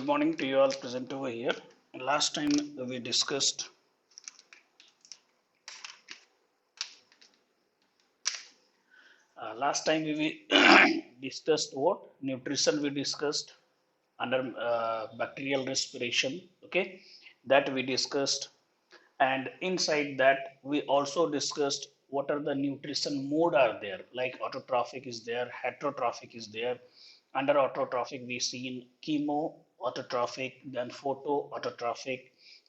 morning to you all present over here. Last time we discussed discussed what nutrition we discussed under bacterial respiration. Okay, that we discussed, and inside that we also discussed what are the nutrition mode are there, like autotrophic is there, heterotrophic is there. Under autotrophic we seen chemo autotrophic, then photo autotrophic.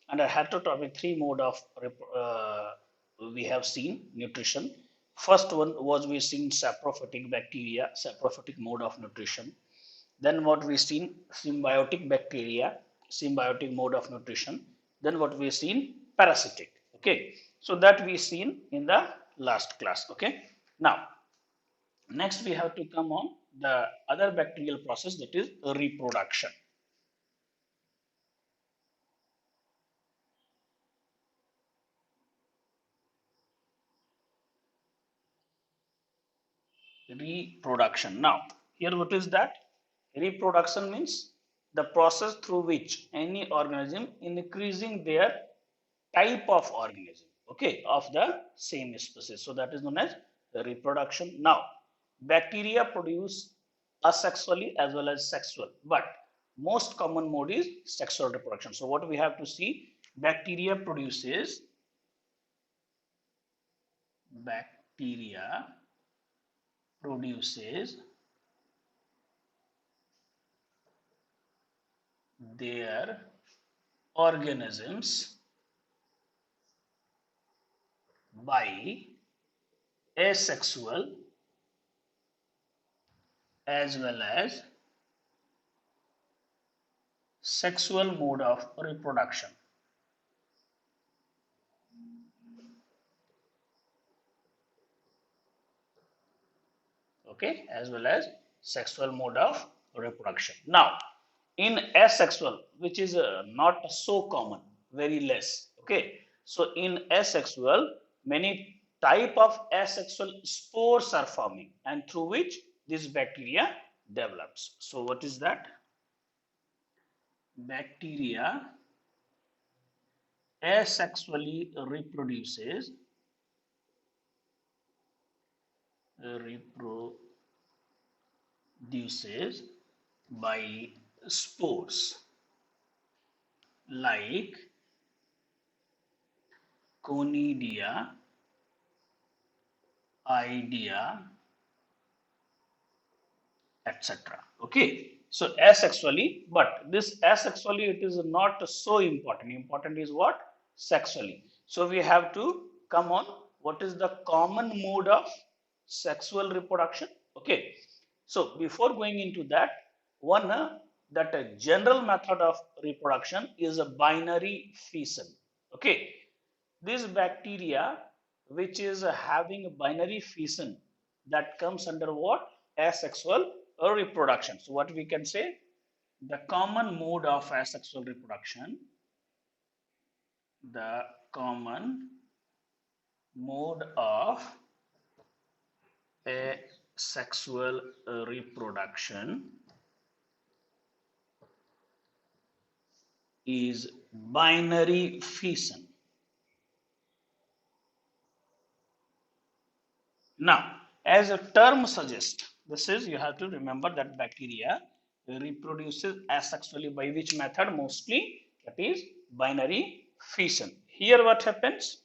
Under heterotrophic three mode of we have seen nutrition. First one was we seen saprophytic bacteria, saprophytic mode of nutrition. Then what we seen symbiotic bacteria, symbiotic mode of nutrition. Then what we seen parasitic. Okay, so that we seen in the last class. Okay, now next we have to come on the other bacterial process, that is reproduction. Reproduction. Now here what is that? Reproduction means the process through which any organism increasing their type of organism, okay, of the same species. So that is known as the reproduction. Now bacteria produce asexually as well as sexual, but most common mode is sexual reproduction. So what we have to see, bacteria produces their organisms by asexual as well as sexual mode of reproduction. Okay, as well as sexual mode of reproduction. Now in asexual, which is not so common, very less. Okay, so in asexual many type of asexual spores are forming, and through which this bacteria develops. So what is that? Bacteria asexually reproduces by spores like Conidia, Idea, etc. Okay, so asexually, but this asexually it is not so important. Important is what? Sexually. So we have to come on what is the common mode of sexual reproduction. Okay, so before going into that, one that a general method of reproduction is a binary fission. Okay, this bacteria which is having a binary fission, that comes under what? Asexual reproduction. So what we can say, the common mode of asexual reproduction, the common mode of asexual reproduction is binary fission. Now, as a term suggests, this is, you have to remember that bacteria reproduces asexually by which method? Mostly that is binary fission. Here what happens?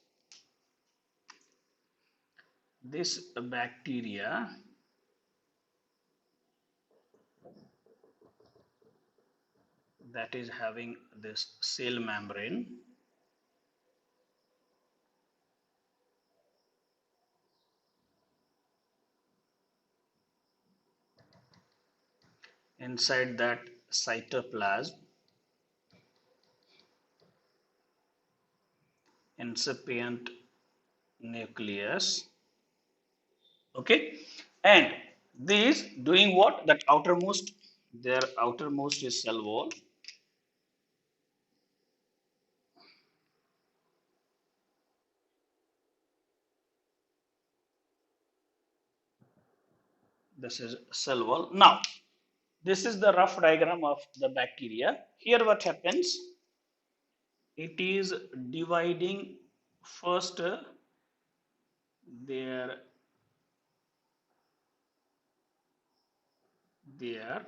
This bacteria that is having this cell membrane inside that cytoplasm, incipient nucleus. Okay, and these doing what? That outermost, their outermost is cell wall. This is cell wall. Now This is the rough diagram of the bacteria. Here what happens? It is dividing first their they are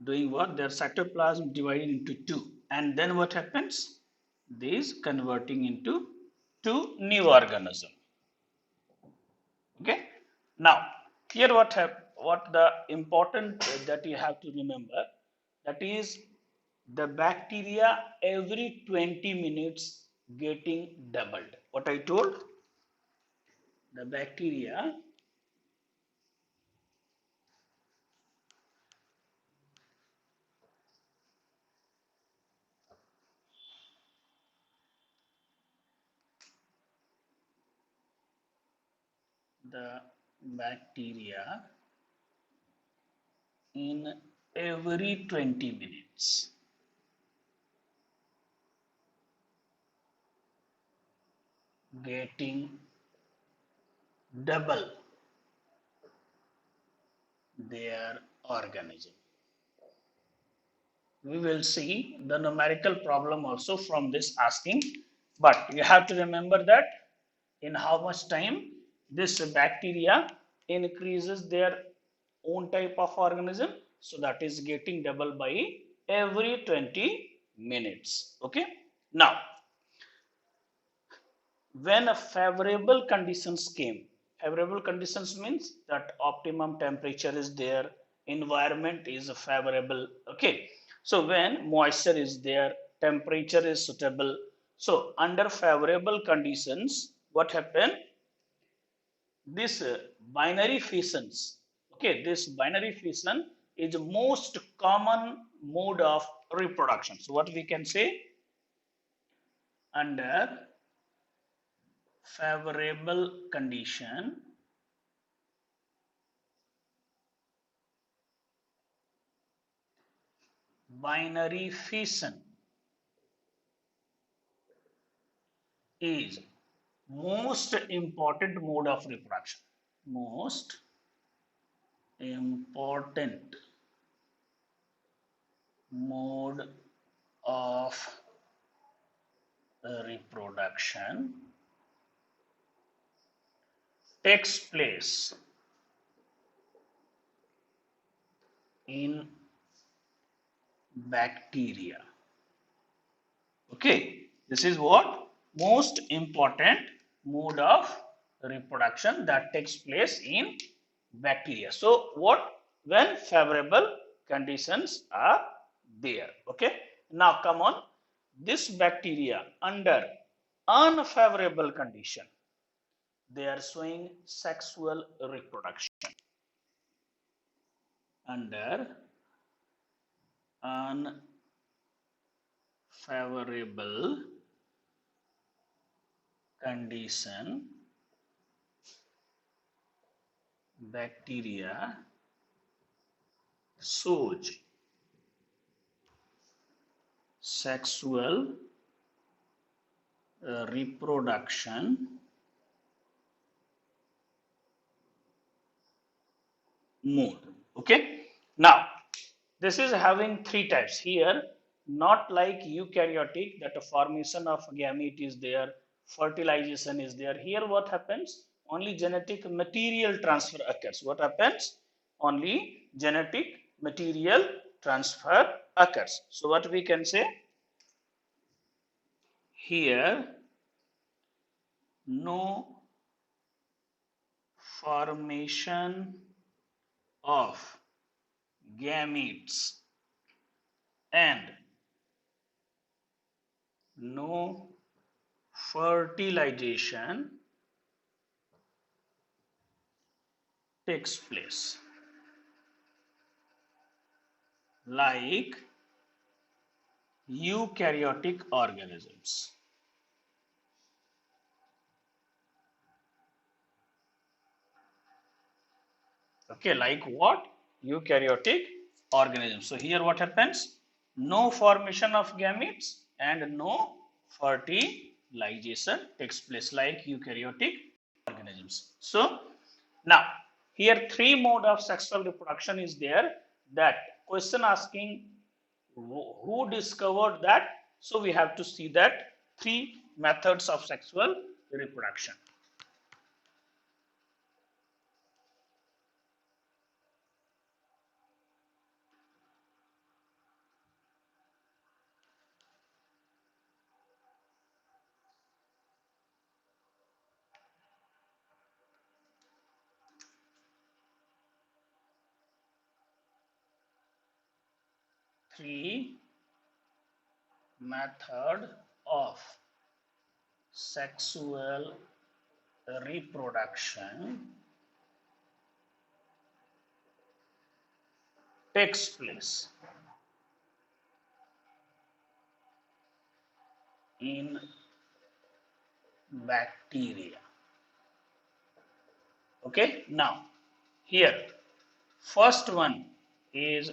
doing what? Their cytoplasm divided into two, and then what happens? These converting into two new organism. Okay. Now here what the important that you have to remember, that is the bacteria every 20 minutes getting doubled. What I told, the bacteria the bacteria in every 20 minutes getting double their organism. We will see the numerical problem also from this asking, but you have to remember that in how much time this bacteria increases their own type of organism, so that is getting double by every 20 minutes. Okay. Now when a favorable conditions came, favorable conditions means that optimum temperature is there, environment is favorable. Okay. So when moisture is there, temperature is suitable, so under favorable conditions what happened, this binary fissions, okay, this binary fission is most common mode of reproduction. So what we can say, under favorable condition binary fission is most important mode of reproduction. Most important mode of reproduction takes place in bacteria. Okay, this is what most important mode of reproduction that takes place in bacteria. So what, when favorable conditions are there. Okay, now come on, this bacteria under unfavorable condition, they are showing sexual reproduction. Under unfavorable condition, bacteria shows sexual reproduction mode. Okay. Now this is having three types here, not like eukaryotic that a formation of gamete is there, fertilization is there. Here what happens, only genetic material transfer occurs. What happens, only genetic material transfer occurs. So what we can say here, no formation of gametes and no fertilization takes place, like eukaryotic organisms. Okay, like what? Eukaryotic organisms. So here what happens? No formation of gametes and no fertilization takes place like eukaryotic organisms. So now here three mode of sexual reproduction is there. that question asking who discovered that. So we have to see that three methods of sexual reproduction. Three method of sexual reproduction takes place in bacteria. Okay, now here first one is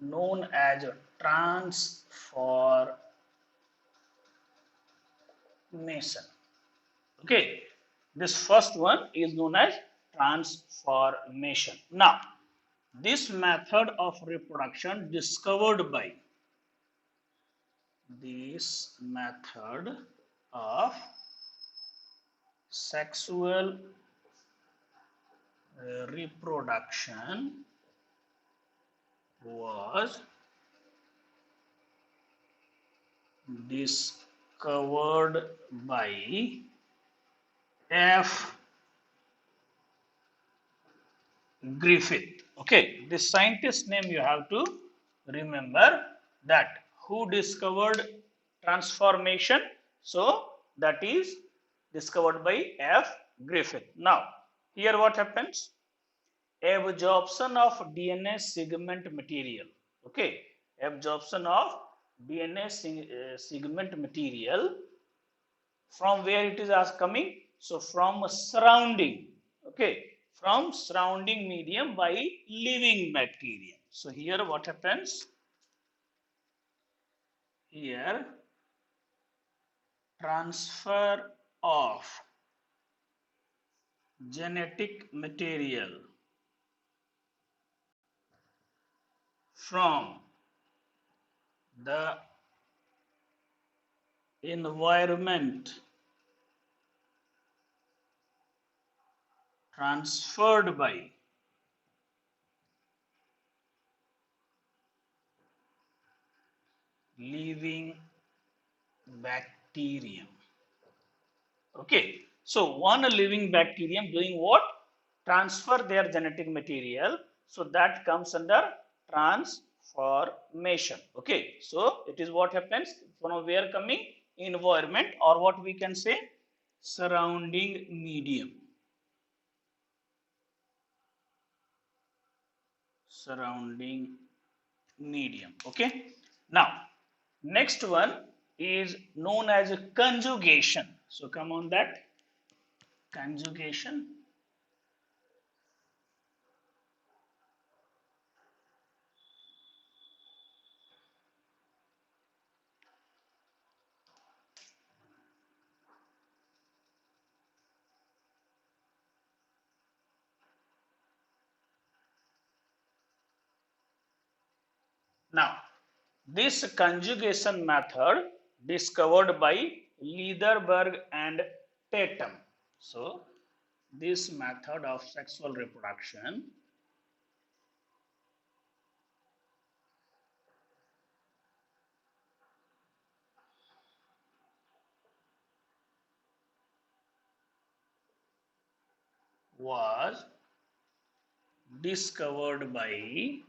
known as transformation. Okay, this first one is known as transformation. Now, this method of reproduction discovered by this method of sexual reproduction was discovered by F. Griffith. Okay, this scientist name you have to remember, that who discovered transformation. So that is discovered by F. Griffith. Now, here what happens? Absorption of DNA segment material. Okay, absorption of DNA segment material, from where it is coming? So from surrounding, okay, from surrounding medium by living bacteria. So here what happens? Here transfer of genetic material from the environment transferred by living bacterium. Okay, so one living bacterium doing what? Transfer their genetic material. So that comes under transformation. Okay, so it is what happens from where coming? Environment, or what we can say, surrounding medium. Surrounding medium. Okay, now next one is known as a conjugation. So come on, that conjugation. Now, this conjugation method discovered by Liederberg and Tatum. So, this method of sexual reproduction was discovered by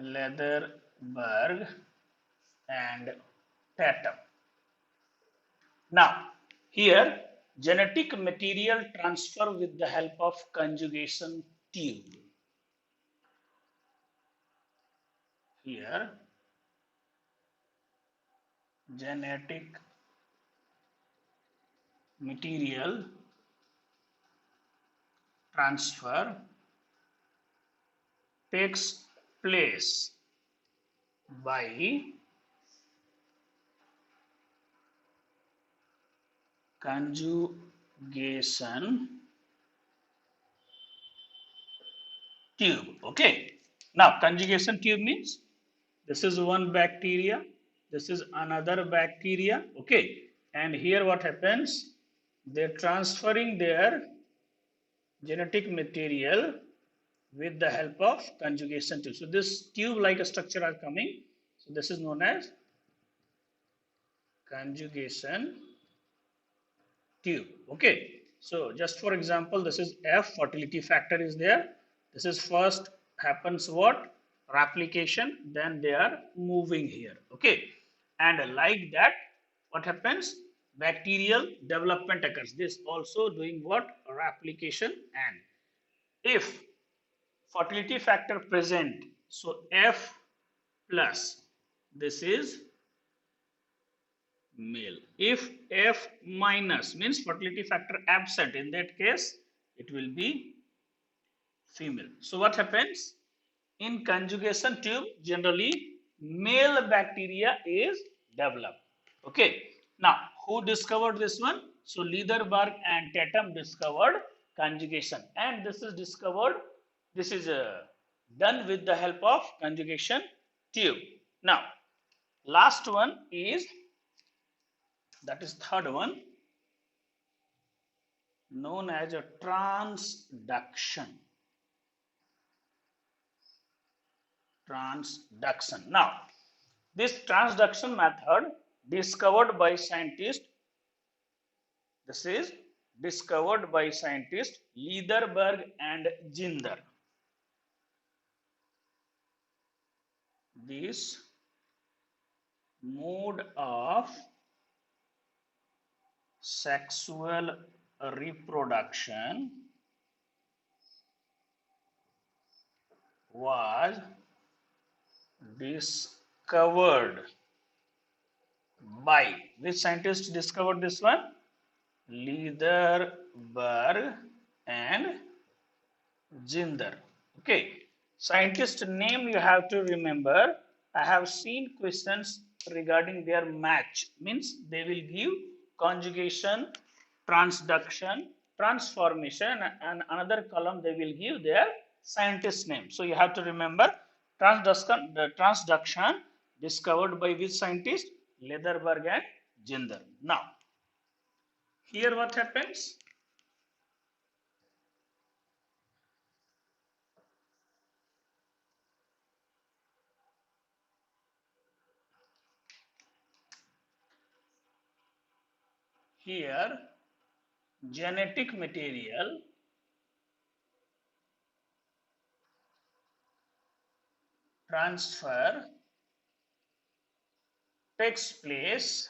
Liederberg and Tatum. Now, here genetic material transfer with the help of conjugation tube. Here genetic material transfer takes place by conjugation tube. Okay, now conjugation tube means this is one bacteria, this is another bacteria. Okay, and here what happens, they're transferring their genetic material with the help of conjugation tube. So this tube like structure are coming, so this is known as conjugation tube. Okay, so just for example, this is F, fertility factor is there. This is first happens what, replication, then they are moving here. Okay, and like that what happens, bacterial development occurs, this also doing what, replication. And if fertility factor present, so F plus, this is male. If F minus means fertility factor absent, in that case it will be female. So what happens, in conjugation tube generally male bacteria is developed. Okay, now who discovered this one? So Liederberg and Tatum discovered conjugation, and this is discovered, this is done with the help of conjugation tube. Now last one is, that is third one, known as a transduction. Now this transduction method discovered by scientists, this is discovered by scientists Liederberg and Ginder. This mode of sexual reproduction was discovered by, which scientist discovered this one? Liederberg and Ginder. Okay, scientist name you have to remember. I have seen questions regarding their match, means they will give conjugation, transduction, transformation, and another column they will give their scientist name. So you have to remember transduction discovered by which scientist? Liederberg and Ginder. Now here what happens? Here genetic material transfer takes place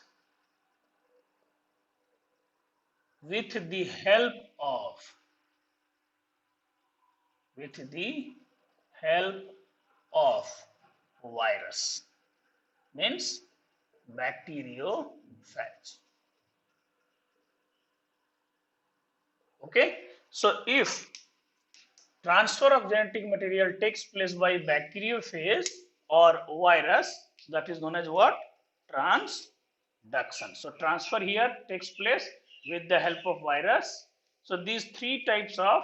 with the help of virus, means bacteriophage. Okay, so if transfer of genetic material takes place by bacteriophage or virus, that is known as what? Transduction. So transfer here takes place with the help of virus. So these three types of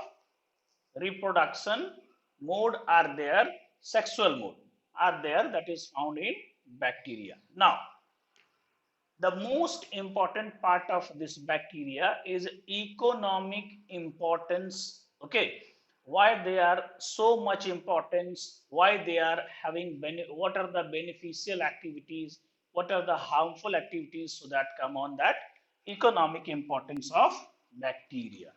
reproduction mode are there, sexual mode are there, that is found in bacteria. Now the most important part of this bacteria is economic importance. Okay, why they are so much importance, why they are having what are the beneficial activities, what are the harmful activities, so that come on that economic importance of bacteria.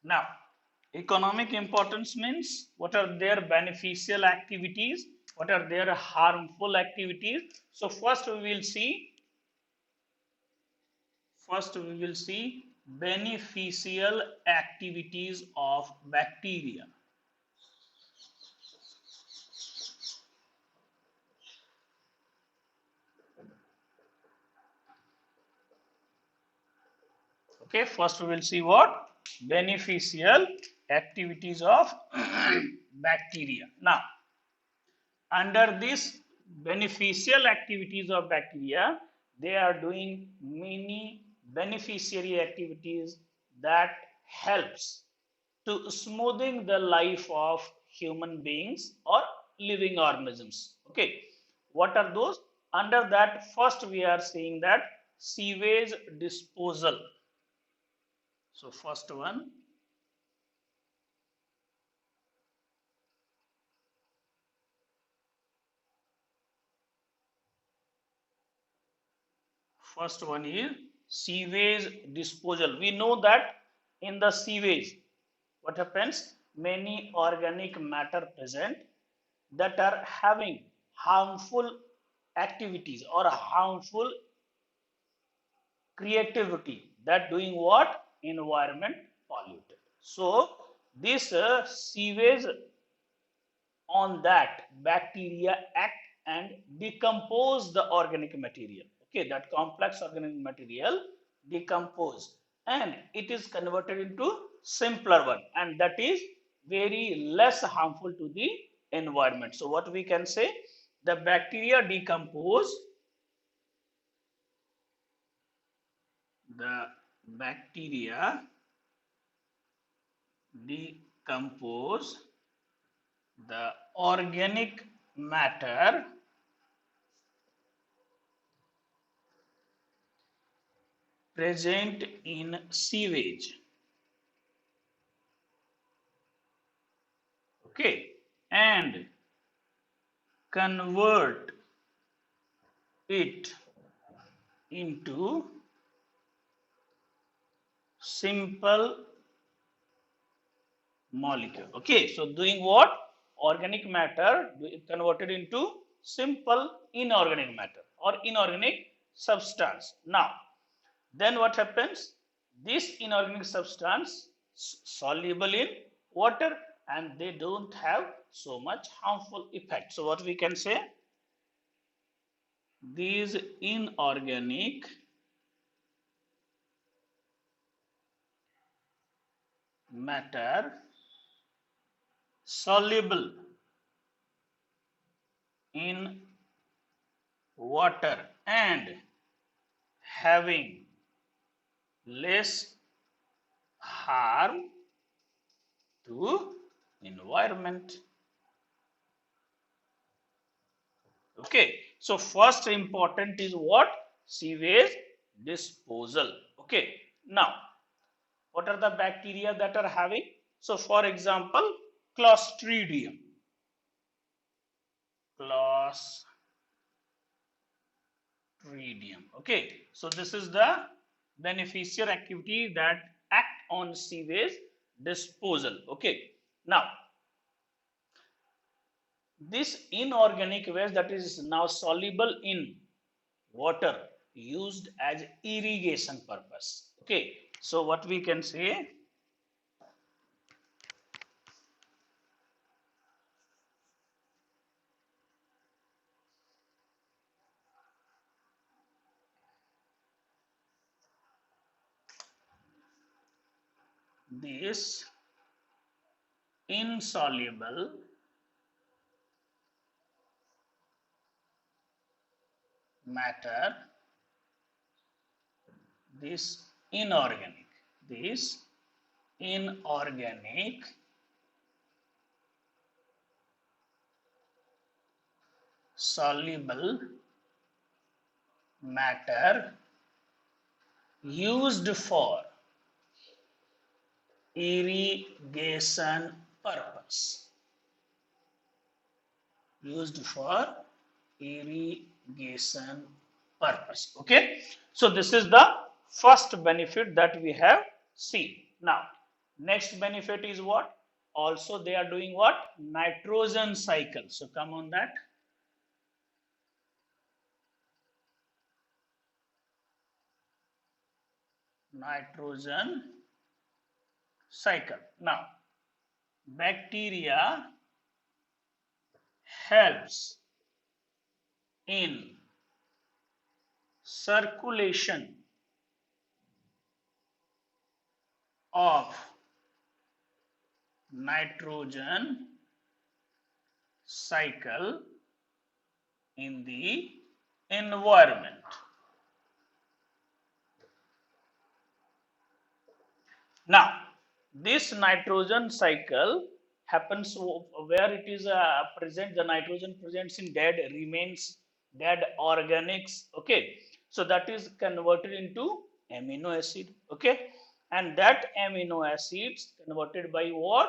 Now economic importance means what are their beneficial activities, what are their harmful activities. So first we will see beneficial activities of bacteria. Okay, first we will see what beneficial activities of bacteria. Now, under this beneficial activities of bacteria, they are doing many beneficiary activities that helps to smoothing the life of human beings or living organisms. Okay, what are those? Under that, first we are seeing that sewage disposal. So first one is sewage disposal. We know that in the sewage what happens, many organic matter present that are having harmful activities or harmful creativity that doing what, environment polluted. So this sewage, on that bacteria act and decompose the organic material. Okay, that complex organic material decompose and it is converted into simpler one, and that is very less harmful to the environment. So what we can say, the bacteria decompose, the bacteria decompose the organic matter present in sewage. Okay, and convert it into simple molecule. Okay, so doing what, organic matter converted into simple inorganic matter or inorganic substance. Now then what happens, this inorganic substance soluble in water and they don't have so much harmful effect. So what we can say, these inorganic matter soluble in water and having less harm to environment. Okay, so first important is what, sewage disposal. Okay, now what are the bacteria that are having, so for example clostridium, clostridium. Okay, so this is the beneficial activity that act on sewage disposal. Okay, now this inorganic waste that is now soluble in water used as irrigation purpose. Okay, so what we can say, this insoluble matter, this inorganic, this inorganic soluble matter used for irrigation purpose, used for irrigation purpose. Okay, so this is the first benefit that we have seen. Now next benefit is what, also they are doing what, nitrogen cycle. So come on that, nitrogen cycle. Now bacteria helps in circulation of nitrogen cycle in the environment. Now, this nitrogen cycle happens where it is present, the nitrogen presents in dead remains, dead organics, okay. So that is converted into amino acid, okay. And that amino acids converted by what?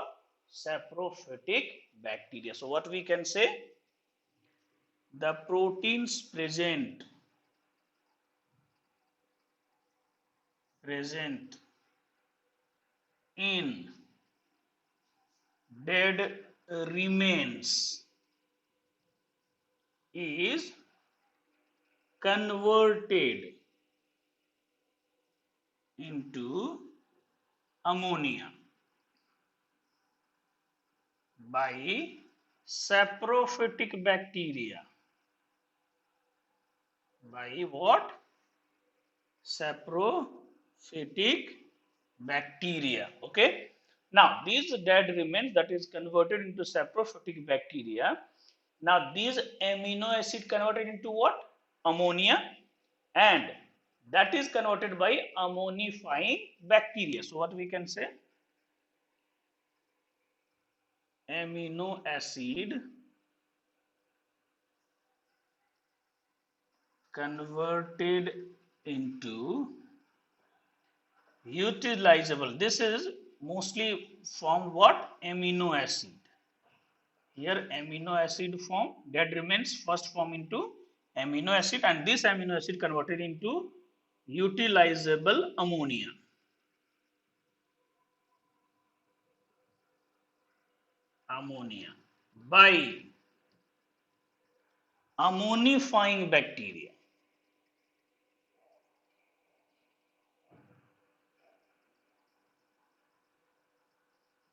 Saprophytic bacteria. So what we can say? The proteins present in dead remains is converted into ammonia by saprophytic bacteria. By what? Saprophytic bacteria. Okay. Now, these dead remains that is converted into saprophytic bacteria. Now, these amino acid converted into what? Ammonia, and that is converted by ammonifying bacteria. So, what we can say? Amino acid converted into utilizable. This is mostly formed what? Amino acid. Here amino acid form, that remains first form into amino acid, and this amino acid converted into utilizable ammonia. Ammonia by ammonifying bacteria.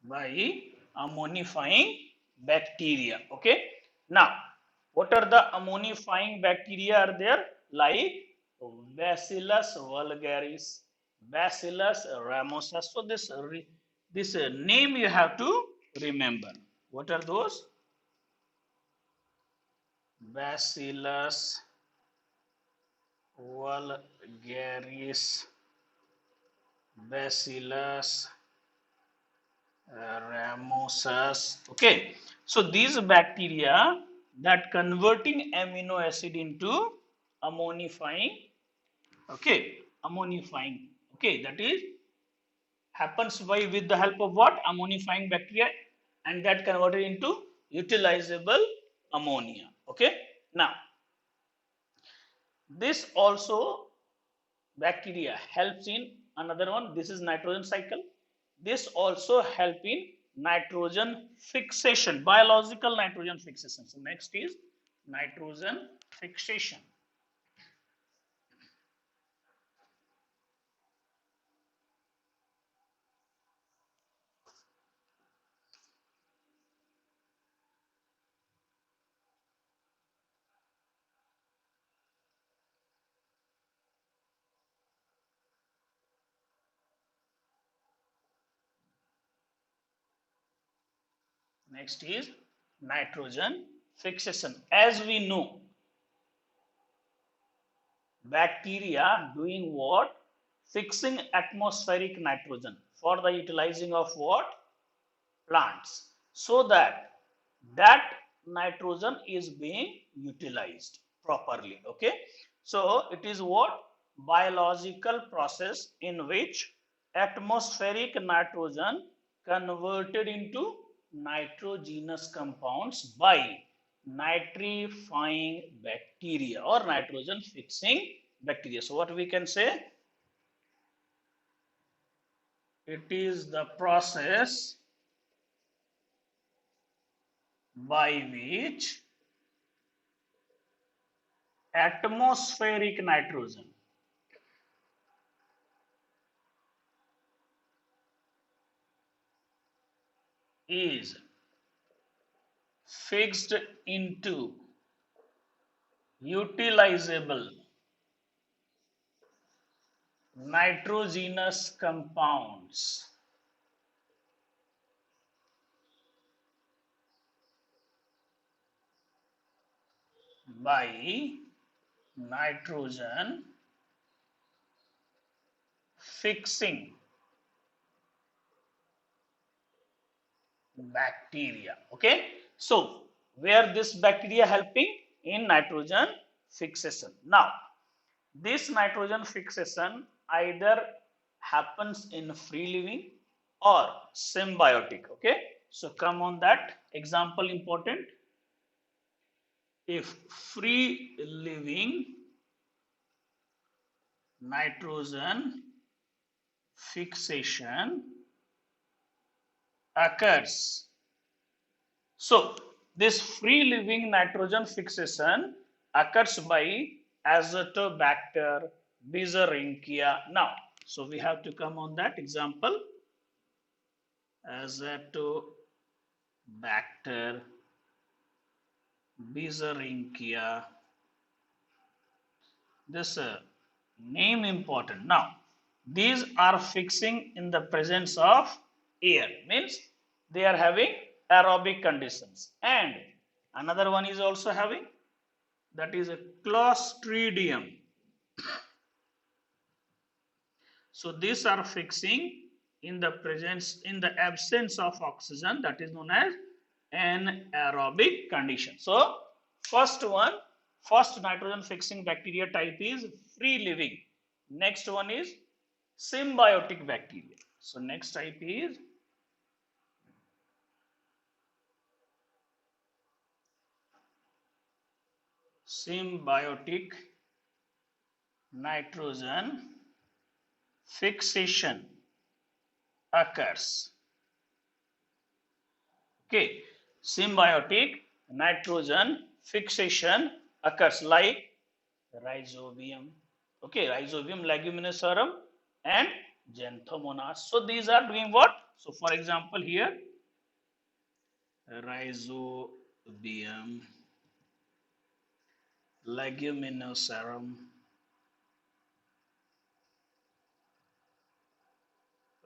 By ammonifying bacteria. Okay. Now, what are the ammonifying bacteria are there? Like Bacillus vulgaris, Bacillus ramosus. So this name you have to remember. What are those? Bacillus vulgaris, Bacillus ramosus. Okay, so these bacteria that converting amino acid into ammonifying, okay, ammonifying, okay, that is happens by with the help of what? Ammonifying bacteria, and that converted into utilizable ammonia. Okay, now this also bacteria helps in another one. This is nitrogen cycle. This also help in nitrogen fixation, biological nitrogen fixation. So next is nitrogen fixation. Next is nitrogen fixation. As we know, bacteria doing what? Fixing atmospheric nitrogen for the utilizing of what? Plants. So that nitrogen is being utilized properly. Okay. So it is what? Biological process in which atmospheric nitrogen converted into nitrogenous compounds by nitrifying bacteria or nitrogen fixing bacteria. So what we can say? It is the process by which atmospheric nitrogen is fixed into utilizable nitrogenous compounds by nitrogen fixing bacteria. Okay, so where this bacteria helping in nitrogen fixation. Now this nitrogen fixation either happens in free living or symbiotic. Okay, so come on that example important. If free living nitrogen fixation occurs. So this free living nitrogen fixation occurs by Azotobacter biserincea. Now, so we have to come on that example. Azotobacter biserincea. This name important. Now, these are fixing in the presence of air, means they are having aerobic conditions, and another one is also having, that is a Clostridium. So these are fixing in the presence, in the absence of oxygen, that is known as anaerobic condition. So first nitrogen fixing bacteria type is free living. Next one is symbiotic bacteria. So next type is symbiotic nitrogen fixation occurs. Okay, symbiotic nitrogen fixation occurs like Rhizobium, okay, Rhizobium leguminosarum and Xanthomonas. So these are doing what? So for example here, Rhizobium leguminosarum.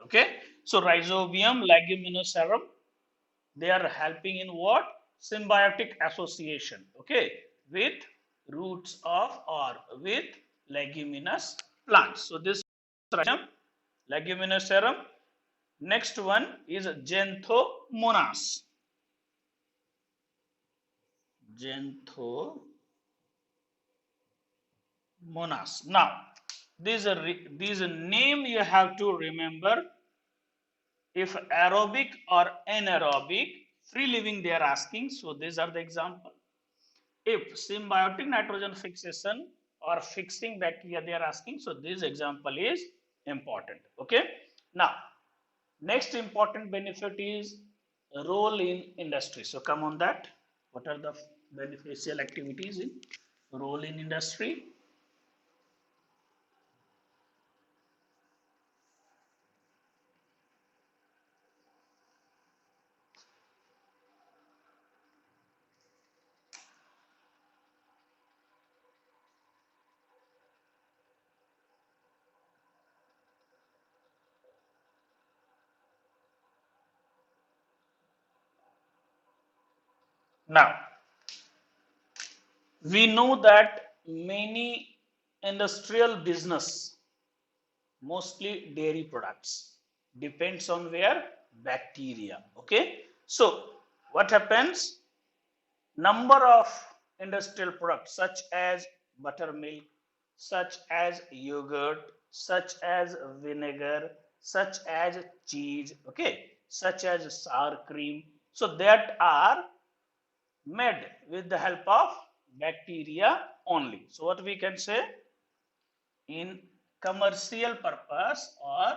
Okay, so Rhizobium leguminosarum, they are helping in what? Symbiotic association, okay, with roots of or with leguminous plants. So this Rhizobium leguminosarum. Next one is Xanthomonas. Xanthomonas. Now, these name you have to remember. If aerobic or anaerobic, free living they are asking. So these are the example. If symbiotic nitrogen fixation or fixing bacteria they are asking. So this example is important. Okay. Now, next important benefit is role in industry. So come on that. What are the beneficial activities in role in industry? Now, we know that many industrial business, mostly dairy products, depends on where? Bacteria. Okay. So what happens? Number of industrial products such as buttermilk, such as yogurt, such as vinegar, such as cheese, okay, such as sour cream. So that are made with the help of bacteria only. So what we can say, in commercial purpose or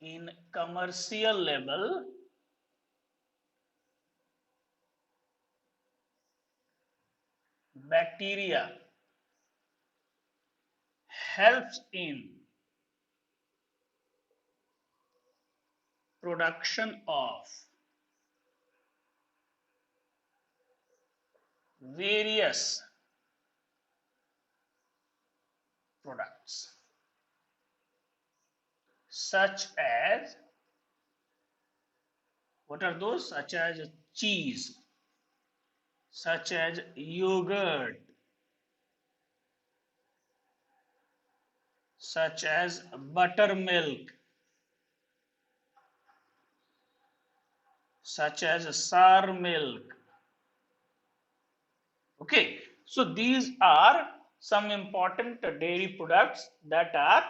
in commercial level, bacteria helps in production of various products such as, what are those? Such as cheese, such as yogurt, such as buttermilk, such as sour milk. Okay, so these are some important dairy products that are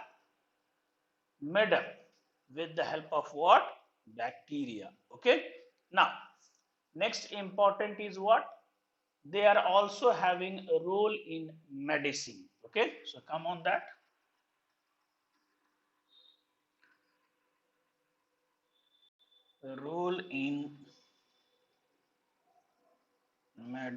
made up with the help of what? Bacteria. Okay, now next important is what? They are also having a role in medicine. Okay, so come on that. A role in medicine.